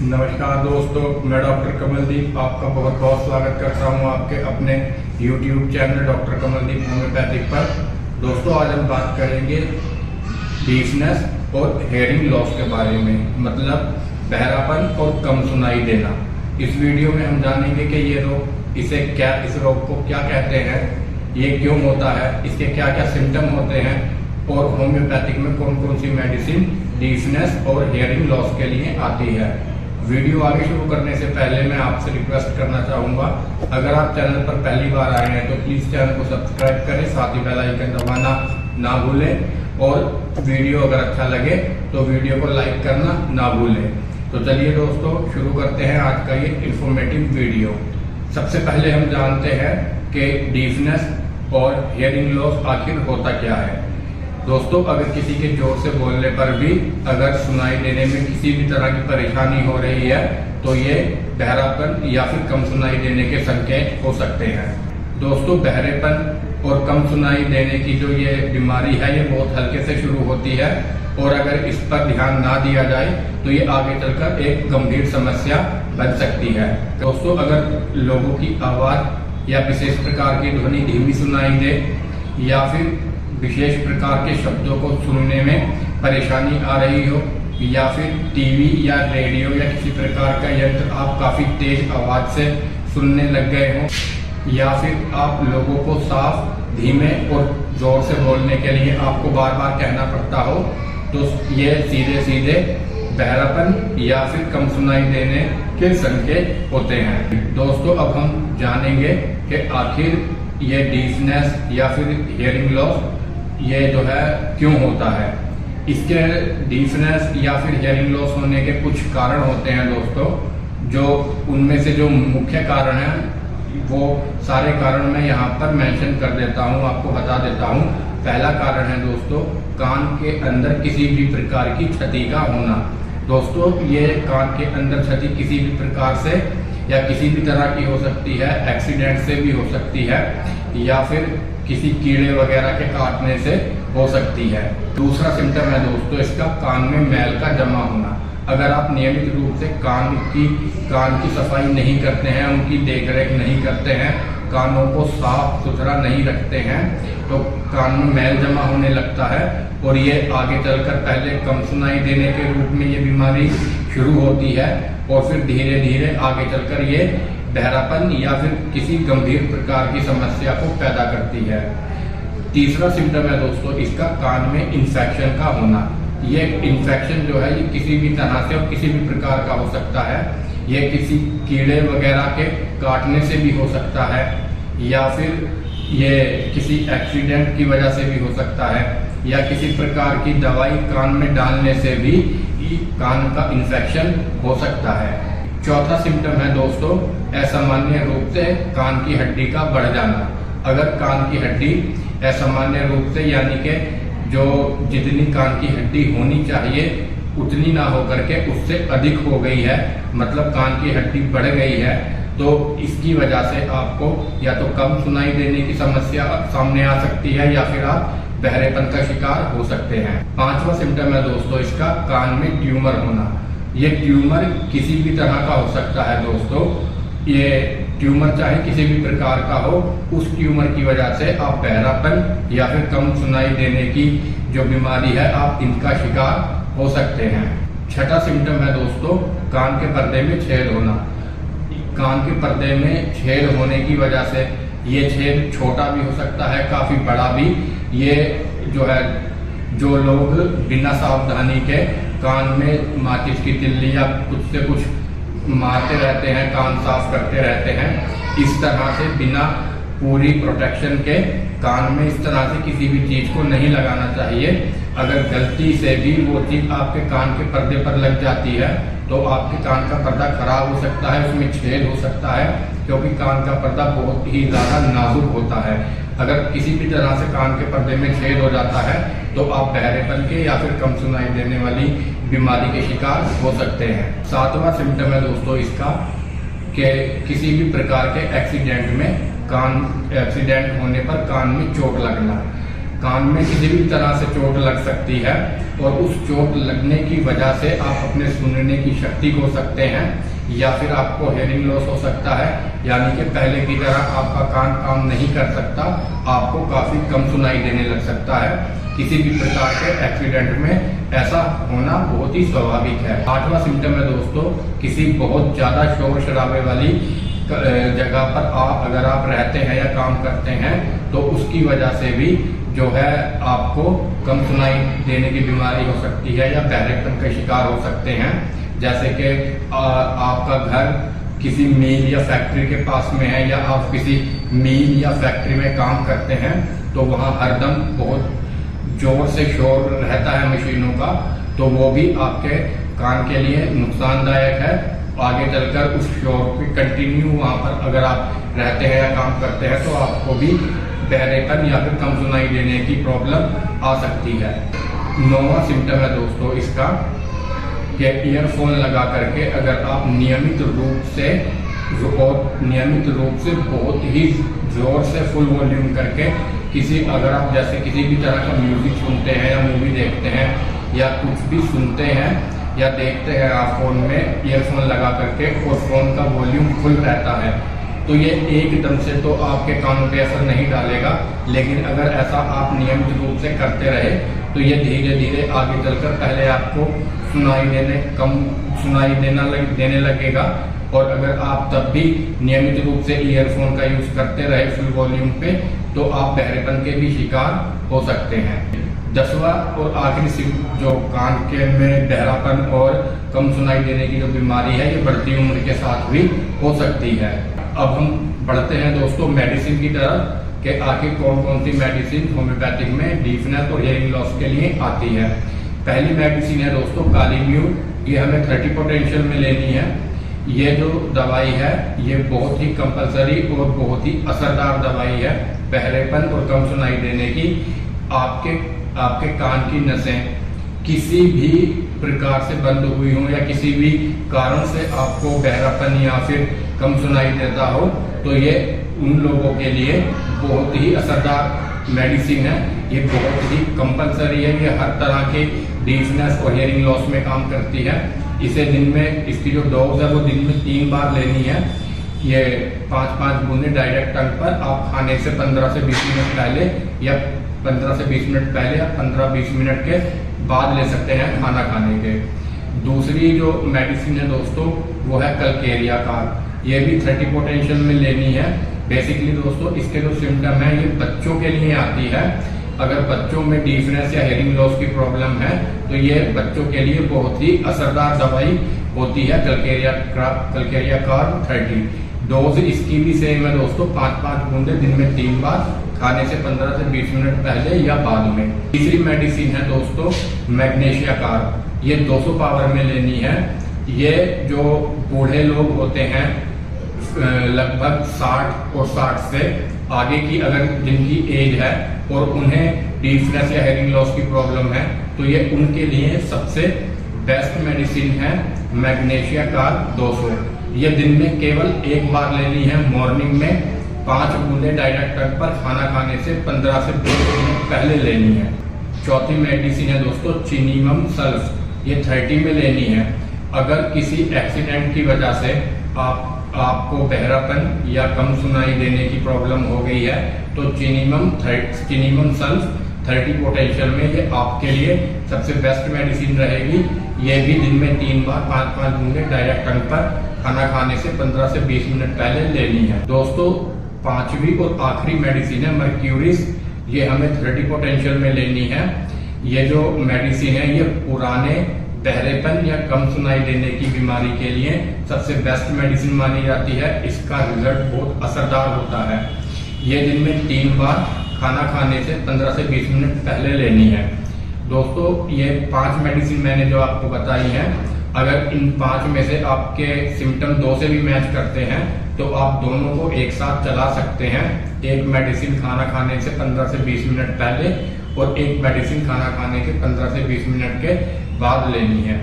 नमस्कार दोस्तों, मैं डॉक्टर कमलदीप आपका बहुत बहुत स्वागत करता हूं आपके अपने YouTube channel doctor Kamaldeep homeopathic पर। दोस्तों, आज हम बात करेंगे डीफनेस और हेयरिंग लॉस के बारे में, मतलब बहरापन और कम सुनाई देना। इस वीडियो में हम जानेंगे कि ये रोग इस रोग को क्या कहते हैं, ये क्यों होता है, इसके क्या क्या सिम्टम होते हैं और होम्योपैथिक में कौन कौन सी मेडिसिन डीफनेस और हेयरिंग लॉस के लिए आती है। वीडियो आगे शुरू करने से पहले मैं आपसे रिक्वेस्ट करना चाहूँगा, अगर आप चैनल पर पहली बार आए हैं तो प्लीज़ चैनल को सब्सक्राइब करें, साथ ही बेल आइकन दबाना ना भूलें और वीडियो अगर अच्छा लगे तो वीडियो को लाइक करना ना भूलें। तो चलिए दोस्तों, शुरू करते हैं आज का ये इंफॉर्मेटिव वीडियो। सबसे पहले हम जानते हैं कि डीफनेस और हेयरिंग लॉस आखिर होता क्या है। दोस्तों, अगर किसी के जोर से बोलने पर भी अगर सुनाई देने में किसी भी तरह की परेशानी हो रही है तो ये बहरापन या फिर कम सुनाई देने के संकेत हो सकते हैं। दोस्तों, बहरेपन और कम सुनाई देने की जो ये बीमारी है ये बहुत हल्के से शुरू होती है और अगर इस पर ध्यान ना दिया जाए तो ये आगे चलकर एक गंभीर समस्या बन सकती है। दोस्तों, अगर लोगों की आवाज या विशेष प्रकार की ध्वनि धीमी सुनाई दे या फिर विशेष प्रकार के शब्दों को सुनने में परेशानी आ रही हो या फिर टीवी या रेडियो या किसी प्रकार का यंत्र आप काफी तेज आवाज से सुनने लग गए हो या फिर आप लोगों को साफ धीमे और जोर से बोलने के लिए आपको बार बार कहना पड़ता हो तो ये सीधे सीधे बहरापन या फिर कम सुनाई देने के संकेत होते हैं। दोस्तों, अब हम जानेंगे कि आखिर ये डीफनेस या फिर हियरिंग लॉस ये जो है क्यों होता है। इसके डीफनेस या फिर हियरिंग लॉस होने के कुछ कारण होते हैं दोस्तों, जो उनमें से जो मुख्य कारण है वो सारे कारण मैं यहाँ पर मेंशन कर देता हूँ, आपको बता देता हूँ। पहला कारण है दोस्तों, कान के अंदर किसी भी प्रकार की क्षति का होना। दोस्तों, ये कान के अंदर क्षति किसी भी प्रकार से या किसी भी तरह की हो सकती है, एक्सीडेंट से भी हो सकती है या फिर किसी कीड़े वगैरह के काटने से हो सकती है। दूसरा सिम्टम है दोस्तों इसका, कान में मैल का जमा होना। अगर आप नियमित रूप से कान की सफाई नहीं करते हैं, उनकी देखरेख नहीं करते हैं, कानों को साफ सुथरा नहीं रखते हैं तो कान में मैल जमा होने लगता है और ये आगे चलकर पहले कम सुनाई देने के रूप में ये बीमारी शुरू होती है और फिर धीरे धीरे आगे चलकर ये बहरापन या फिर किसी गंभीर प्रकार की समस्या को पैदा करती है। तीसरा सिम्टम है दोस्तों इसका, कान में इन्फेक्शन का होना। ये इन्फेक्शन जो है ये किसी भी तरह से और किसी भी प्रकार का हो सकता है। ये किसी कीड़े वगैरह के काटने से भी हो सकता है या फिर ये किसी एक्सीडेंट की वजह से भी हो सकता है या किसी प्रकार की दवाई कान में डालने से भी कान का इन्फेक्शन हो सकता है। चौथा सिम्टम है दोस्तों, असामान्य रूप से कान की हड्डी का बढ़ जाना। अगर कान की हड्डी असामान्य रूप से यानी कि जो जितनी कान की हड्डी होनी चाहिए उतनी ना होकर के उससे अधिक हो गई है, मतलब कान की हड्डी बढ़ गई है, तो इसकी वजह से आपको या तो कम सुनाई देने की समस्या सामने आ सकती है या फिर आप बहरेपन का शिकार हो सकते हैं। पांचवा सिम्टम है दोस्तों इसका, कान में ट्यूमर होना। ये ट्यूमर किसी भी तरह का हो सकता है दोस्तों। ये ट्यूमर चाहे किसी भी प्रकार का हो, उस ट्यूमर की वजह से आप बहरापन या फिर कम सुनाई देने की जो बीमारी है आप इनका शिकार हो सकते हैं। छठा सिम्टम है दोस्तों, कान के पर्दे में छेद होना। कान के पर्दे में छेद होने की वजह से ये छेद छोटा भी हो सकता है, काफी बड़ा भी। ये जो है जो लोग बिना सावधानी के कान में माचिस की तिल्ली या कुछ से कुछ मारते रहते हैं, कान साफ करते रहते हैं, इस तरह से बिना पूरी प्रोटेक्शन के कान में इस तरह से किसी भी चीज को नहीं लगाना चाहिए। अगर गलती से भी वो चीज आपके कान के पर्दे पर लग जाती है तो आपके कान का पर्दा खराब हो सकता है, उसमें छेद हो सकता है, क्योंकि कान का पर्दा बहुत ही ज्यादा नाजुक होता है। अगर किसी भी तरह से कान के पर्दे में छेद हो जाता है तो आप बहरेपन के या फिर कम सुनाई देने वाली बीमारी के शिकार हो सकते हैं। सातवां सिम्टम है दोस्तों इसका कि किसी भी प्रकार के एक्सीडेंट होने पर कान में चोट लगना। कान में किसी भी तरह से चोट लग सकती है और उस चोट लगने की वजह से आप अपने सुनने की शक्ति खो सकते हैं या फिर आपको हेयरिंग लॉस हो सकता है, यानी कि पहले की तरह आपका कान काम नहीं कर सकता, आपको काफ़ी कम सुनाई देने लग सकता है। किसी भी प्रकार के एक्सीडेंट में ऐसा होना बहुत ही स्वाभाविक है। 8वां सिम्टम है दोस्तों, किसी बहुत ज़्यादा शोर शराबे वाली जगह पर अगर आप रहते हैं या काम करते हैं तो उसकी वजह से भी जो है आपको कम सुनाई देने की बीमारी हो सकती है या बहरेपन का शिकार हो सकते हैं। जैसे कि आपका घर किसी मिल या फैक्ट्री के पास में है या आप किसी मिल या फैक्ट्री में काम करते हैं तो वहाँ हरदम बहुत जोर से शोर रहता है मशीनों का, तो वो भी आपके कान के लिए नुकसानदायक है। आगे चलकर उस शोर पे कंटिन्यू वहाँ पर अगर आप रहते हैं या काम करते हैं तो आपको भी बहरेपन या फिर कम सुनाई देने की प्रॉब्लम आ सकती है। 9वां सिम्टम है दोस्तों इसका कि ईयरफोन लगा करके अगर आप नियमित रूप से बहुत ही जोर से फुल वॉल्यूम करके अगर आप जैसे किसी भी तरह का म्यूजिक सुनते हैं या मूवी देखते हैं या कुछ भी सुनते हैं या देखते हैं आप फोन में ईयरफोन लगा करके और फोन का वॉल्यूम फुल रहता है, तो ये एकदम से तो आपके कानों पे असर नहीं डालेगा, लेकिन अगर ऐसा आप नियमित रूप से करते रहे तो ये धीरे धीरे आगे चलकर पहले आपको कम सुनाई देने लगेगा। और अगर आप तब भी नियमित रूप से ईयरफोन का यूज करते रहे फुल वॉल्यूम पे तो आप बहरेपन के भी शिकार हो सकते हैं। 10वां और आखिरी जो कान के में बहरापन और कम सुनाई देने की जो बीमारी है ये बढ़ती उम्र के साथ भी हो सकती है। अब हम बढ़ते हैं दोस्तों मेडिसिन की तरफ कि आखिर कौन कौन सी मेडिसिन होम्योपैथिक में डीफनेस और हियरिंग लॉस के लिए आती है। पहली मेडिसिन है दोस्तों कालीम्यूर, ये हमें 30 पोटेंशियल में लेनी है। ये जो दवाई है ये बहुत ही कंपलसरी और बहुत ही असरदार दवाई है बहरेपन और कम सुनाई देने की। आपके कान की नसें किसी भी प्रकार से बंद हुई हो या किसी भी कारण से आपको बहरापन या फिर कम सुनाई देता हो तो ये उन लोगों के लिए बहुत ही असरदार मेडिसिन है। ये बहुत ही कंपलसरी है, ये हर तरह के डीफनेस और हियरिंग लॉस में काम करती है। इसे दिन में इसकी जो डोज है वो दिन में 3 बार लेनी है। ये 5-5 बूंदे डायरेक्ट टंग पर आप खाने से 15 से 20 मिनट पहले या 15 से 20 मिनट पहले या 15-20 मिनट के बाद ले सकते हैं खाना खाने के। दूसरी जो मेडिसिन है दोस्तों वो है कलकेरिया कार, ये भी 30 पोटेंशियल में लेनी है। बेसिकली दोस्तों इसके जो सिम्टम है ये बच्चों के लिए आती है। अगर बच्चों में डीफनेस या हियरिंग लॉस की प्रॉब्लम है तो ये बच्चों के लिए बहुत ही असरदार दवाई होती है कलकेरिया कार 30। डोज इसकी भी सेम है दोस्तों, 5-5 बूंदे दिन में 3 बार खाने से 15 से 20 मिनट पहले या बाद में। तीसरी मेडिसिन है दोस्तों मैग्नीशिया कार, ये 200 पावर में लेनी है। ये जो बूढ़े लोग होते हैं लगभग 60 और 60 से आगे की अगर जिनकी एज है और उन्हें डीफनेस या हेयरिंग लॉस की प्रॉब्लम है तो ये उनके लिए सबसे बेस्ट मेडिसिन है मैग्नीशिया कार 200। ये दिन में केवल 1 बार लेनी है, मॉर्निंग में 5 बूंदे डायरेक्ट टंग पर खाना खाने से 15 से 20 मिनट पहले लेनी है। चौथी मेडिसिन है दोस्तों चिनिमम सल्फ, ये 30 में लेनी है। अगर किसी एक्सीडेंट की वजह से आपको बहरापन या कम सुनाई देने की प्रॉब्लम हो गई है तो चिनिमम सल्फ 30 पोटेंशियल में ये आपके लिए सबसे बेस्ट मेडिसिन रहेगी। ये भी दिन में 3 बार 5-5 बूंदे डायरेक्ट टंग पर खाना खाने से 15 से 20 मिनट पहले लेनी है। दोस्तों 5वीं और आखिरी मेडिसिन है मर्क्यूरिस, ये हमें 30 पोटेंशियल में लेनी है। ये जो मेडिसिन है ये पुराने बहरेपन या कम सुनाई देने की बीमारी के लिए सबसे बेस्ट मेडिसिन मानी जाती है। इसका रिजल्ट बहुत असरदार होता है। ये दिन में 3 बार खाना खाने से 15 से 20 मिनट पहले लेनी है। दोस्तों ये 5 मेडिसिन मैंने जो आपको बताई हैं, अगर इन 5 में से आपके सिम्टम 2 से भी मैच करते हैं तो आप दोनों को एक साथ चला सकते हैं। एक मेडिसिन खाना खाने से 15 से 20 मिनट पहले और एक मेडिसिन खाना खाने के 15 से 20 मिनट के बाद लेनी है।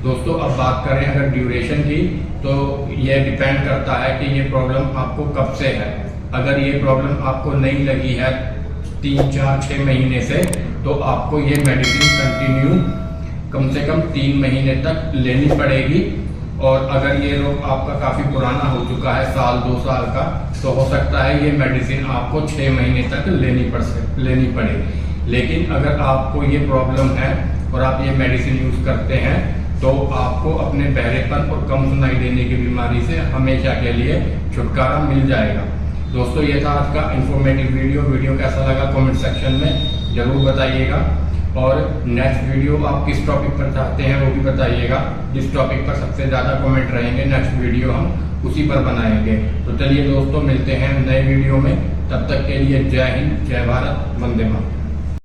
दोस्तों अब बात करें अगर ड्यूरेशन की तो ये डिपेंड करता है कि ये प्रॉब्लम आपको कब से है। अगर ये प्रॉब्लम आपको नहीं लगी है 3-4-6 महीने से, तो आपको ये मेडिसिन कंटिन्यू कम से कम 3 महीने तक लेनी पड़ेगी। और अगर ये रोग आपका काफी पुराना हो चुका है, साल 2 साल का, तो हो सकता है ये मेडिसिन आपको 6 महीने तक लेनी पड़े। लेकिन अगर आपको ये प्रॉब्लम है और आप ये मेडिसिन यूज करते हैं, तो आपको अपने बहरेपन और कम सुनाई देने की बीमारी से हमेशा के लिए छुटकारा मिल जाएगा। दोस्तों, ये था आज का इंफॉर्मेटिव वीडियो कैसा लगा कमेंट सेक्शन में जरूर बताइएगा। और नेक्स्ट वीडियो आप किस टॉपिक पर चाहते हैं वो भी बताइएगा। जिस टॉपिक पर सबसे ज़्यादा कमेंट रहेंगे, नेक्स्ट वीडियो हम उसी पर बनाएंगे। तो चलिए दोस्तों, मिलते हैं नए वीडियो में। तब तक के लिए जय हिंद, जय भारत, वंदे मातरम।